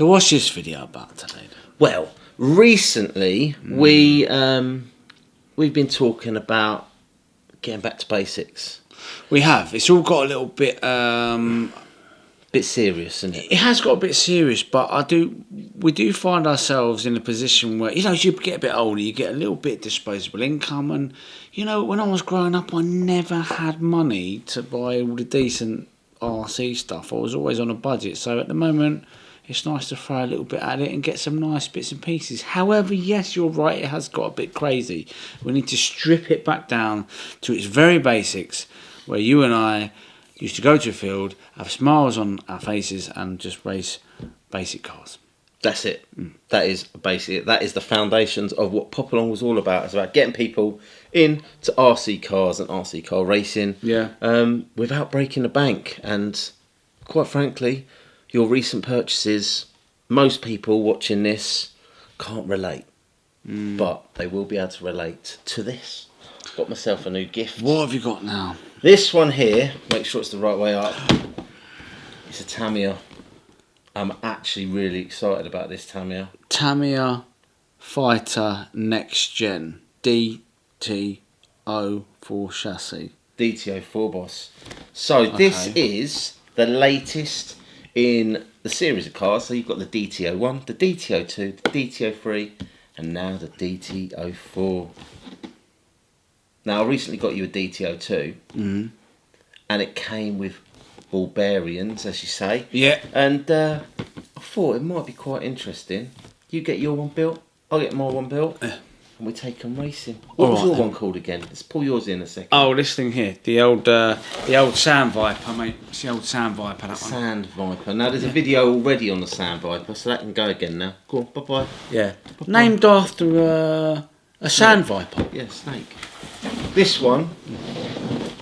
So what's this video about today? Well, recently we've been talking about getting back to basics. We have. It's all got a little bit. Bit serious, isn't it? It has got a bit serious, but we do find ourselves in a position where, as you get a bit older, you get a little bit disposable income, and when I was growing up, I never had money to buy all the decent RC stuff. I was always on a budget, so at the moment, it's nice to throw a little bit at it and get some nice bits and pieces. However, yes, you're right, it has got a bit crazy. We need to strip it back down to its very basics, where you and I used to go to a field, have smiles on our faces, and just race basic cars. That's it. That is basic. That is the foundations of what Pop Along was all about. It's about getting people into RC cars and RC car racing. Yeah. Without breaking the bank. And quite frankly, your recent purchases, most people watching this can't relate, but they will be able to relate to this. Got myself a new gift. What have you got now? This one here, make sure it's the right way up. It's a Tamiya. I'm actually really excited about this Tamiya. Tamiya Fighter Nxgen DT04 chassis. DT04 boss. So this is the latest in the series of cars. So you've got the DT01, the DT02, the DT03, and now the DT04. Now I recently got you a DT02, and it came with ball bearings, as you say. Yeah. And I thought it might be quite interesting. You get your one built, I'll get my one built, and we take them racing. What was your one called again? Let's pull yours in a second. Oh, this thing here, the old Sand Viper, mate. It's the old Sand Viper, that one. Sand Viper. Now there's a video already on the Sand Viper, so that can go again now. Go on, bye bye. Yeah. Named after a Sand Viper. Yeah, snake. This one,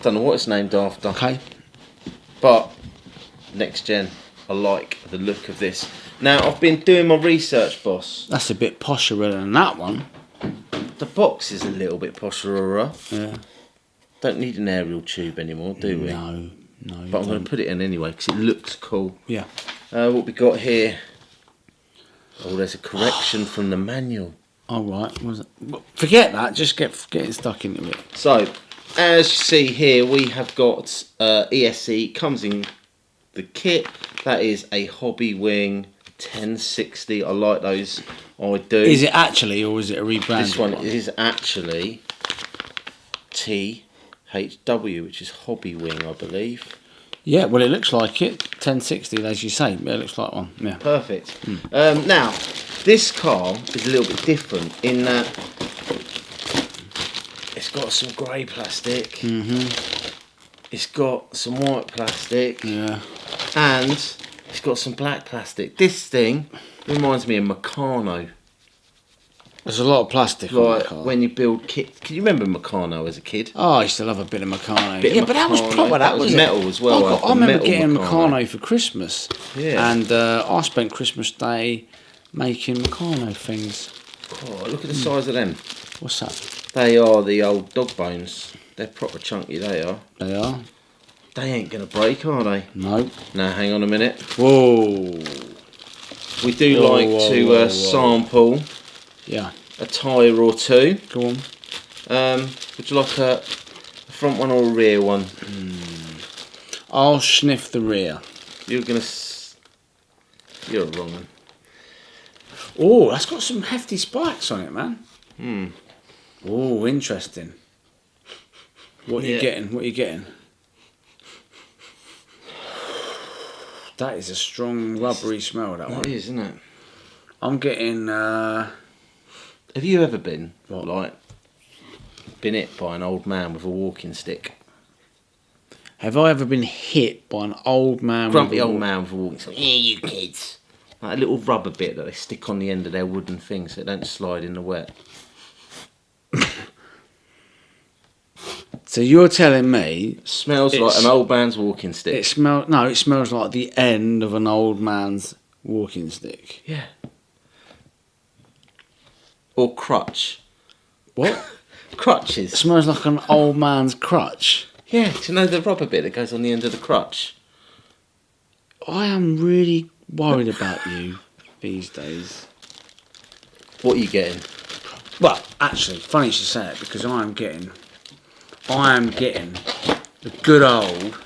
don't know what it's named after. Okay. But Nxgen, I like the look of this. Now I've been doing my research, boss. That's a bit posher than that one. The box is a little bit posher. Yeah. Don't need an aerial tube anymore, do we? No. But I'm going to put it in anyway because it looks cool. Yeah. What we got here? Oh, there's a correction from the manual. All right. Forget that. Just get stuck into it. So, as you see here, we have got ESC. Comes in the kit. That is a Hobby Wing 1060. I like those. I do. Is it actually, or is it a rebrand? This one is actually THW, which is Hobby Wing, I believe. Yeah, well, it looks like it. 1060, as you say. Yeah, it looks like one. Yeah. Perfect. Now, this car is a little bit different in that it's got some grey plastic. It's got some white plastic. Yeah. And it's got some black plastic. This thing reminds me of Meccano. There's a lot of plastic on Like the car. when you build kits. Can you remember Meccano as a kid? Oh, I used to love a bit of Meccano. Bit of But that was Meccano. proper. That was metal as well. I remember metal getting Meccano. Meccano for Christmas. Yeah. And I spent Christmas Day making Meccano things. Oh, look at the size of them. What's that? They are the old dog bones. They're proper chunky, they are. They are? They ain't going to break, are they? No. Now, hang on a minute. Whoa. We do Whoa, like whoa, to whoa, whoa. sample Yeah. a tyre or two. Go on. Would you like a front one or a rear one? I'll sniff the rear. You're going to... You're wrong one. Oh, that's got some hefty spikes on it, man. Oh, interesting. What are you getting? What are you getting? That is a strong rubbery smell, that one. It is, isn't it? I'm getting... Have you ever been, been hit by an old man with a walking stick? Have I ever been hit by an old man? Grumpy old man with a walking stick. Yeah, you kids. Like a little rubber bit that they stick on the end of their wooden thing so it don't slide in the wet. So you're telling me... Smells like an old man's walking stick. It smells like the end of an old man's walking stick. Yeah. Or crutch. What? Crutches. It smells like an old man's crutch. Yeah, do you know the rubber bit that goes on the end of the crutch? I am really worried about you these days. What are you getting? Well, actually, funny you should say it, because I am getting the good old.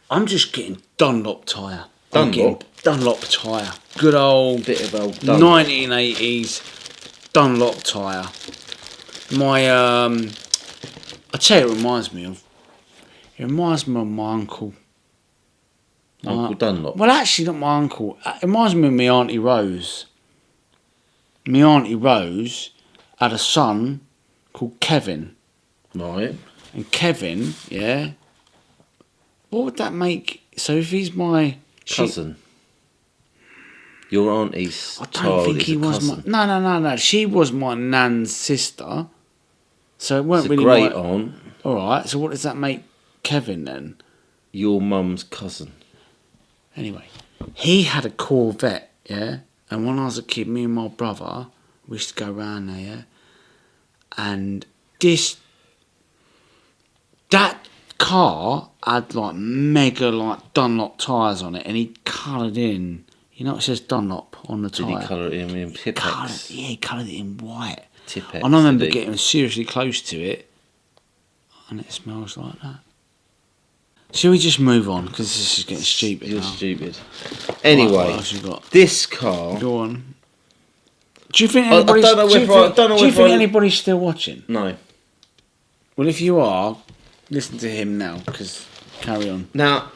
I'm just getting Dunlop tyre. Dunlop tyre. Good old Bit of old Dunlop. 1980s Dunlop tyre. My I tell you, it reminds me of. It reminds me of my uncle. Uncle Dunlop. Well, actually, not my uncle. It reminds me of my Auntie Rose. My Auntie Rose had a son called Kevin. Right. And Kevin, yeah. What would that make? So if he's my Cousin. Your auntie's I don't child think is he a was cousin. No. She was my nan's sister. So it weren't It's a really great my. aunt. All right. So what does that make Kevin then? Your mum's cousin. Anyway, he had a Corvette, yeah. And when I was a kid, me and my brother, we used to go around there, yeah. And that car had like mega like Dunlop tyres on it, and he coloured in. You know, it says Dunlop on the Did tyre. he colour it in Tipex? He coloured it in white. Tipex. And I remember did he? getting seriously close to it, and it smells like that. Shall we just move on? Because this is getting stupid. You're now. stupid. Right, Anyway, what else you got? this car. Go on. Do you think I anybody's, don't know do you whether think, do you think I- anybody's still watching? No. Well, if you are, listen to him now, because carry on. Now,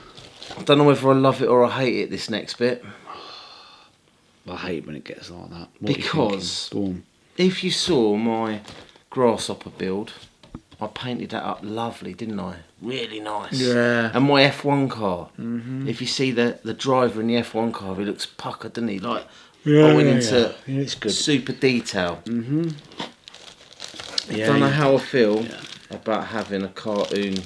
I don't know whether I love it or I hate it, this next bit. I hate when it gets like that. Because Go on. if you saw my grasshopper build, I painted that up lovely, didn't I? Really nice. Yeah. And my F1 car, if you see the driver in the F1 car, he looks puckered, doesn't he? Like, I went into it's good. super detail. Mm-hmm. I don't know how I feel about having a cartoon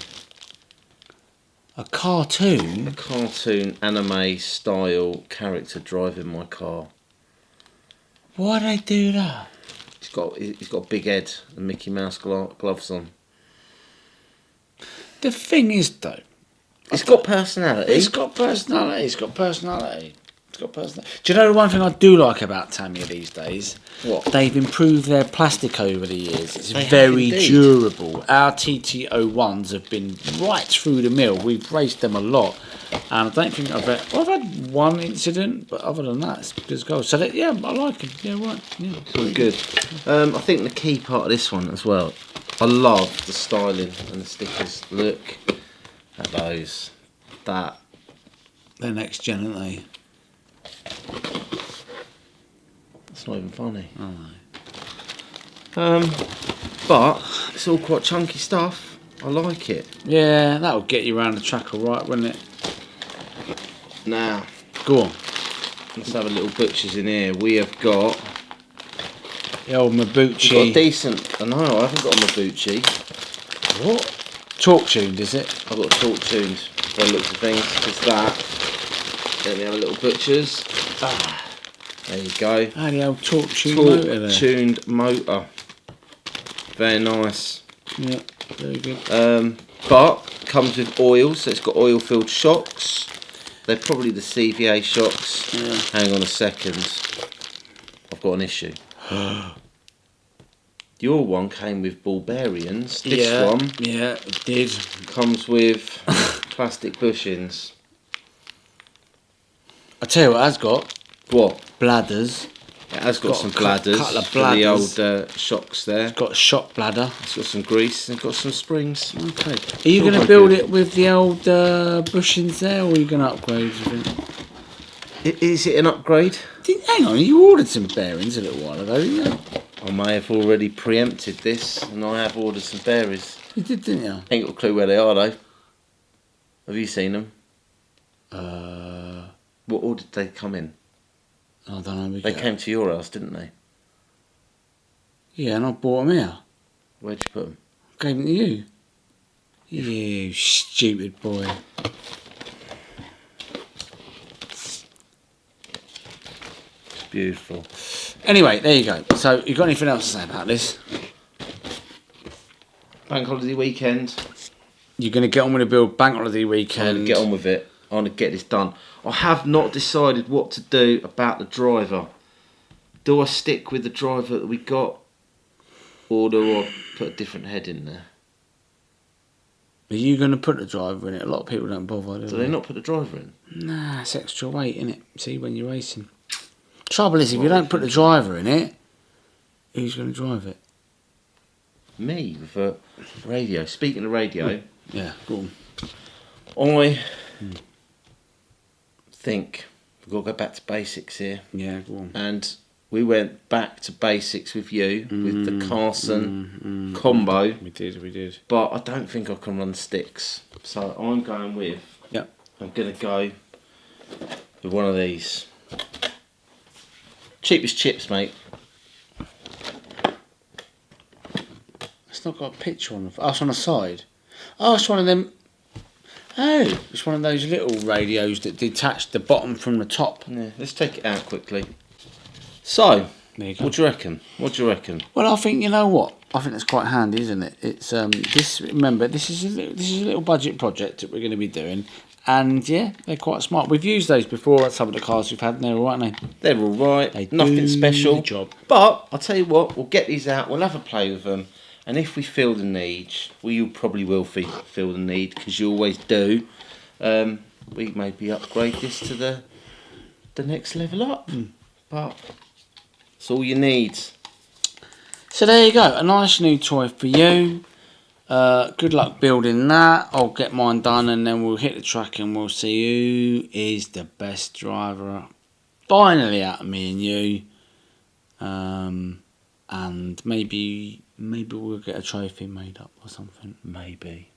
anime style character driving my car. Why do they do that? He's got a big head and Mickey Mouse gloves on. The thing is, though, It's got personality. It's got personality. Do you know the one thing I do like about Tamiya these days? What? They've improved their plastic over the years. It's They have very indeed. durable. Our TT01s have been right through the mill. We've raced them a lot. And I don't think I've had one incident, but other than that, it's good as gold. So, I like them. Yeah, right. Yeah, It's all good. I think the key part of this one as well, I love the styling and the stickers. Look at those. They're Nxgen, aren't they? It's not even funny. Oh, no. But it's all quite chunky stuff. I like it. Yeah, that'll get you around the track all right, wouldn't it? Now, Go on. let's have a little butchers in here. We have got... The old We've got a Mabuchi. decent... No, I haven't got a Mabuchi. What? Torque tuned, is it? I've got a torque tuned by the looks of things. It's that. Let me have a little butchers. There you go. Ah, the old torque tuned motor there. Torque tuned motor. Very nice. Yeah, very good. But comes with oil, so it's got oil filled shocks. They're probably the CVA shocks. Yeah. Hang on a second. I've got an issue. Your one came with ball bearings. This one it did. comes with plastic bushings. I tell you what, it has got What? bladders. It has got Got some a bladders couple of for the bladders. old shocks there. It's got a shock bladder. It's got some grease and it's got some springs. Okay. Are you all going to very build good. it with the old bushings there, or are you going to upgrade? Do you think? Is it an upgrade? Hang on, you ordered some bearings a little while ago, didn't you? I may have already preempted this, and I have ordered some bearings. You did, didn't you? Ain't got a clue where they are though. Have you seen them? What order did they come in? I don't know. They came to your house, didn't they? Yeah, and I bought them here. Where'd you put them? Gave them to you. You stupid boy. It's beautiful. Anyway, there you go. So, you got anything else to say about this? Bank holiday weekend. You're going to get on with the build bank holiday I'm weekend. gonna get on with it. I want to get this done. I have not decided what to do about the driver. Do I stick with the driver that we got, or do I put a different head in there? Are you going to put the driver in it? A lot of people don't bother, Do they not put the driver in? Nah, it's extra weight, innit? See, when you're racing. Trouble is, if you don't put the driver in it, who's going to drive it? Me, with a radio. Speaking of radio... Yeah, go on. I think we've got to go back to basics here. Yeah, go on. And we went back to basics with you, with the Carson combo. We did. But I don't think I can run sticks. So I'm going with... Yep. I'm going to go with one of these. Cheapest chips, mate. It's not got a picture on the... Oh, it's on the side. Oh, it's one of them... Oh, it's one of those little radios that detach the bottom from the top. Yeah, let's take it out quickly. So, There you go. what do you reckon? Well, I think, you know what? I think that's quite handy, isn't it? It's this. Remember, this is a little budget project that we're going to be doing, and yeah, they're quite smart. We've used those before at some of the cars we've had, and they're all right, aren't they? They're all right. They Nothing do special. the job. But I'll tell you what, we'll get these out. We'll have a play with them, and if we feel the need, you probably will feel the need because you always do. We maybe upgrade this to the next level up. But it's all you need. So there you go, a nice new toy for you. Good luck building that. I'll get mine done, and then we'll hit the track and we'll see who is the best driver. Finally, out of me and you. And maybe we'll get a trophy made up or something. Maybe.